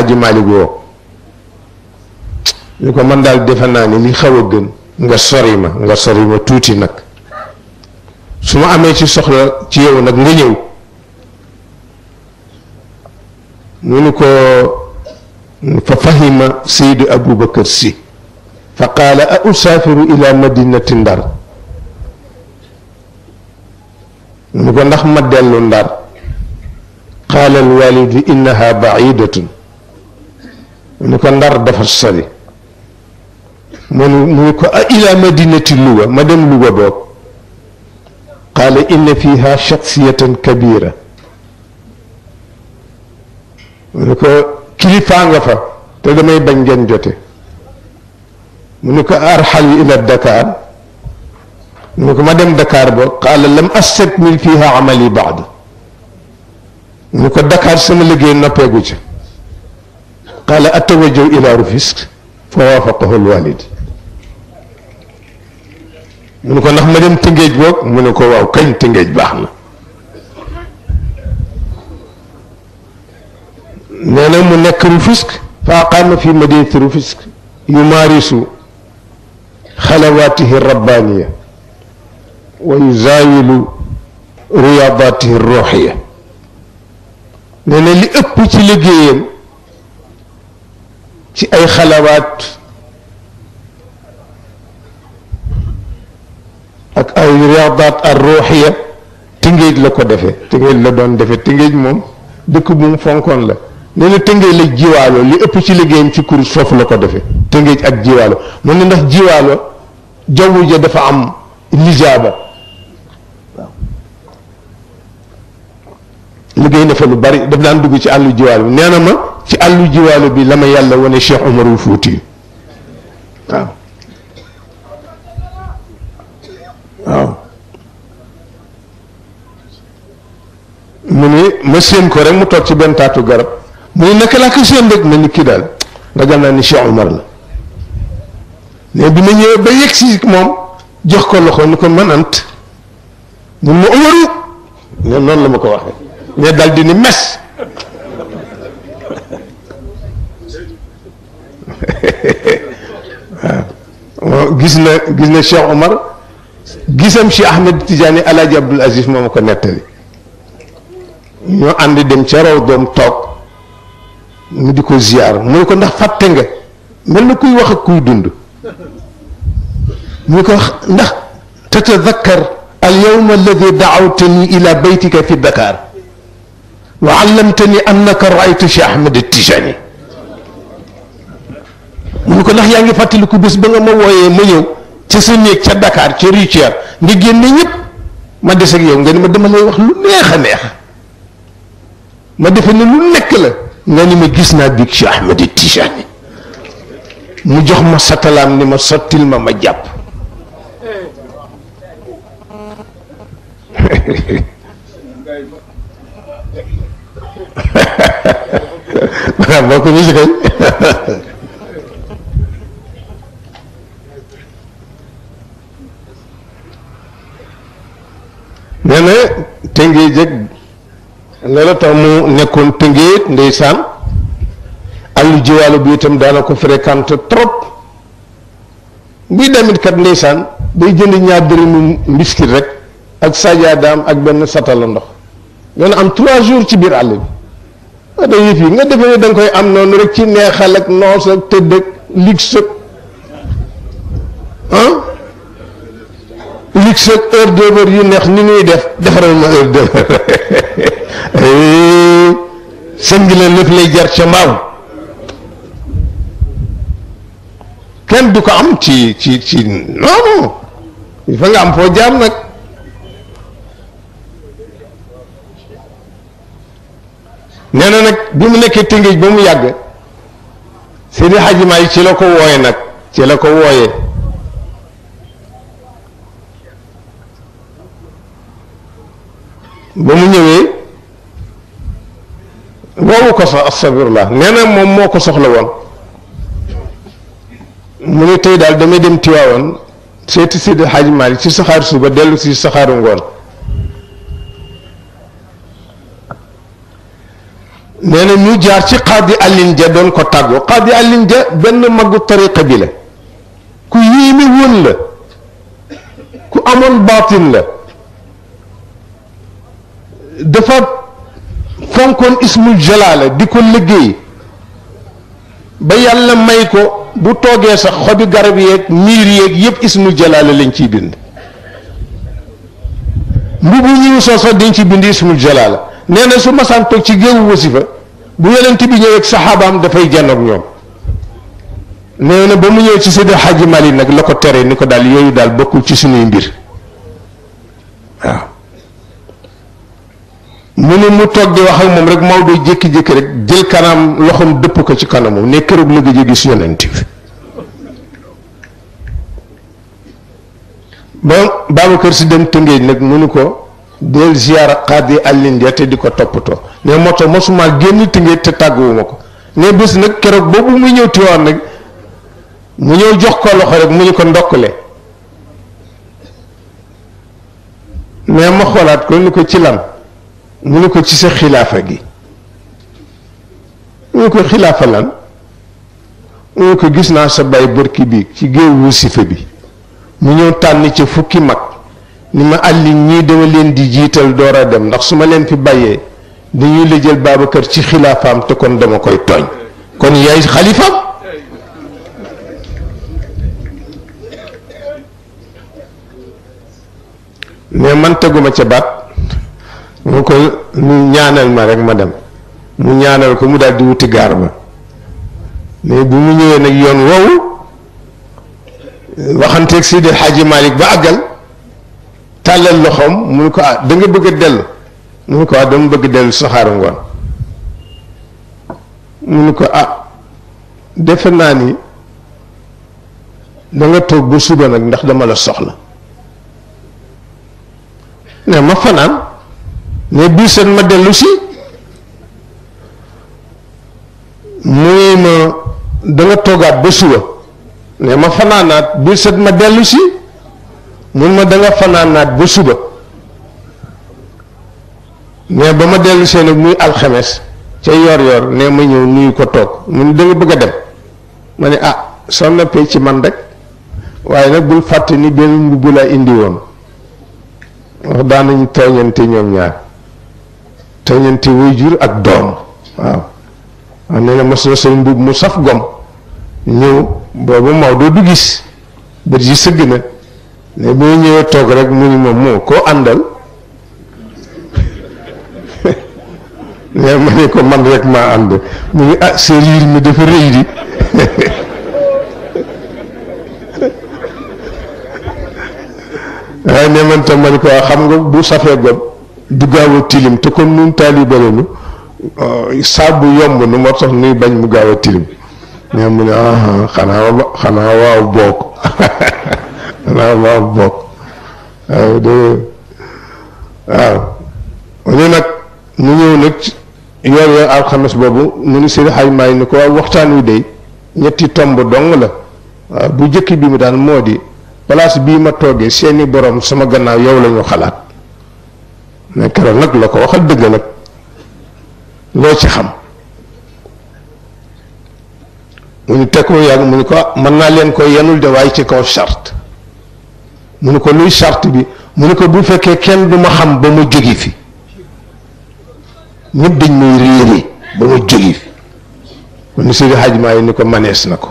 Hadji Malick woo ñu ko man daal defe naa ni li xaw a gën nga sori ma tuuti nag su ma amee ci soxla ci yow nag nga ñëw mu ni ko fa fahima Seydi Aboubacar Sy fa qaala a usaafiru ila madinati Ndar mu ni ko ndax ma dellu Ndar qaala alwalidu innaha baidatun mu ni ko Ndar dafa sori mu ni ko a ila madinati Louga ma dem Louga boog qaala inna fiha shaxsiyatan kabira mu ni ko kilifaa nga fa te damay bañ ngeen jote mu ni ko arxal ila Dakar mu ni ko ma dem Dakar boog qaala lam astakmil fiha amali baad mu ni ko Dakar sama liggéey noppeegu ca qaala atawajjahu ila Rufisque fa waafaqahu alwalid mu ni ko ndax ma dem Tëngéej boog mu ni ko waaw kañ Tëngéej baax na nee na mu nekk Rufisque fa aqaama fi madinati Rufisque yumaarisu xalawaatihi rabbaaniya wa yuzaawilu riyaadaatihi ruuxiya nee na li ëpp ci liggéeyam ci ay xalawaat ak ay riyaadaat ar ruuxiya Tëngéej la ko defee Tëngéej la doon defee Tëngéej moom dëkk bu mu fonkoon la nee na Tëngéej la jiwaalo li ëpp ci liggéeyam ci kurus foofu la ko defee Tëngéej ak jiwaalo mu ne ndax jiwaalo jaww ja dafa am lijaaba waaw liggéey na fa lu bari daf daan dugg ci àllu jiwaalo bi nee na ma ci àllu jiwaalo bi la ma yàlla wane Cheikh Omarul Fuuti waaw waaw mu ni ma séen ko rek mu toog ci benn taatu garab mu ni naka laa ko séen rek ma ni kii daal ragal naa ni Cheikh Omar la mais bi ma ñëwee ba yegg si moom jox ko loxo ni ko man ant mun ma Omaru ne noonu la ma ko waxee mais dal di ni mes waaw gis na Cheikh Omar gisam Cheikh Ahmed Tidiane Alaaji Abdul Aziz moo ma ko nettali ñoo ànd dem ca raw doom toog mu di ko ziar mu ne ko ndax fàtte nga mel na kuy wax ak kuy dund mu ne ko ndax tatadakkar al yawma alladi daawtani ila baytika fi Dakar wa allamtani annaka raaytu Cheikh Ahmed Tijani mu ne ko ndax yaa ngi fàttaliku bés ba nga ma wooyee ma ñëw ca sa néeg ca Dakar ca Richard nga génne ñëpp ma des ak yow nga ni ma dama lay wax lu neex a neex ma defe ne lu nekk la nga ni ma gis naa biig Cheikh Ahmed Tijani mu jox ma satalaam ni ma sottil ma jàpp waaw boo ko gis kay nee na Tëngéej jëg loola tax mu nekkoon Tëngéej ndeysaan àllu jiwaalo bi itam daana ko fréquente trop buy damit kat ndeysaan day jënd ñaar dërëmu mbiskit rek ak sajaadaam ak benn satala ndox yoon am 3 jours ci biir àll bi nga da yëf yi nga defe ne da nga koy am noonu rek ci neexal ak noos ak tëdd ak lig sëg lig sëg heure d'œuvre yu neex ni ñuy def defaral ma heure d'œuvre sën gi la lépp lay jar ca mbaaw kenn du ko am ci non il faut nga am foo jaar nag nee na nag bi mu nekkee Tëngéej ba mu yàgg Seydi Hadji Malick ci la ko wooye nag ci la ko wooyee ba mu ñëwee woowu ko sax astafirullah nee na moom moo ko soxla woon mu ne tey daal damay dem Tiwaawan seeti Seydi Hadji Malick ci saxaar suba dellu si saxaaru ngoon nee na ñu jaar ci Qadi Alioune Dia doon ko tàggoo. Qadi Alioune Dia benn maggu tariqa bi la, ku yéeme woon la, ku amoon baatin la, dafa fonkoon ismul jalaala di ko liggéey ba yàlla may ko bu toogee sax xobi garab yeeg miir yeeg yépp ismul jalaala lañ ciy bind. mbubu ñu soo sax dañ ci bind ismul jalaala. nee na su masaan toog ci géewu wasifa bu yonent bi ñëwee ak saxaabaam dafay janoog ñoom. nee na ba mu ñëw ci Seydi Hadji Malick nag la ko tere ni ko daal yooyu daal bokkul ci suñuy mbir waaw. mu ne mu toog di wax ak moom rek Maodo jékki-jékki rek jël kanam loxoom dëpp ko ci kanamam ne keroog la gëj a gis yonent bi. ba Babacar Si dem Tëngéej nag mu ni ko del ziyaara Qadi Alioune Dia te di ko toppatoo ne moo tax mosuma génn Tëngéej te tàgguwuma ko. ne bés nag keroog boobu muy ñëw Tiwaawan nag mu ñëw jox ko loxo rek mu ñu ko ndokkale. mais ma xoolaat ko ni ko ci lan mu ni ko ci sa xilaafa gi. mu ni ko xilaafa lan mu ni ko gis naa sa baay bërki bi ci géewu wasifa bi mu ñëw tànn ci fukki mag ni ma àlli ñii dama leen di jiital door a dem ndax su ma leen fi bàyyee dañuy la jël Babacar ci xilaafaam te kon dama koy tooñ kon yaay xalifaam. mais man teguma ca baat mu ko mu ñaanal ma rek ma dem mu ñaanal ko mu daal di wuti gaar ba. mais bu mu ñëwee nag yoon woowu waxanteeg Seydi Hadji Malick ba àggal tàllal loxoom mu ne ko ah da nga bëgg a dellu mu ne ko ah dama bëgg dellu saxaaru ngoon mu ne ko ah defe naa ni da nga toog ba suba nag ndax dama la soxla ne ma fanaan ne bii seen ma dellu si muy ma da nga toogaat ba suba ne ma fanaanaat bii set ma dellu si mun ma da nga fanaanaat ba suba mais ba ma dellu see nag muy alxames ca yor ne ma ñëw nuyu ko toog mu ne da nga bëgg a dem ma ne ah soo noppee ci man rek waaye nag bul fàtte ni benn mbubb laa indi woon wax daanañu tooñante ñoom ñaar tooñante waajur ak doom waaw nee na mos na sol mbubb mu saf gom ñëw boobu Maodo du gis bët yi sëgg na ne boo ñëwee toog rek mu ni moom moo koo àndal mais ma ne ko man rek maa ànd mu ngi ah sériir mi dafa rëy di waaye ne man tam ma ne ko xam nga bu safee gom du gaaw a tilim te comme nun taalibe lañu saabu yomb nu moo tax nuy bañ mu gaaw a tilim mais mu ne xanaa waaw bokk xanaa waaw bokk waaw de waaw ñu nag mu ñëw nag yor alxames boobu mu ni Seydi Hadji Malick ni ko waaw waxtaan wi de ñetti tomb dong la waaw bu jëkk bi mu daan moo di place bii ma toogee seeni borom sama gannaaw yow la ñu xalaat ne keroog nag la ko waxal dëgg nag loo ci xam mu ni teg ko yàgg mu ni ko mën naa leen ko yenul de waaye ci kaw charte mu ni ko luy charte bi mu ni ko bu fekkee kenn du ma xam ba ma jóge fi ñëpp dañ may réere ba ma jóge fi kon ni Seydi Hadji Malick ni ko manees na ko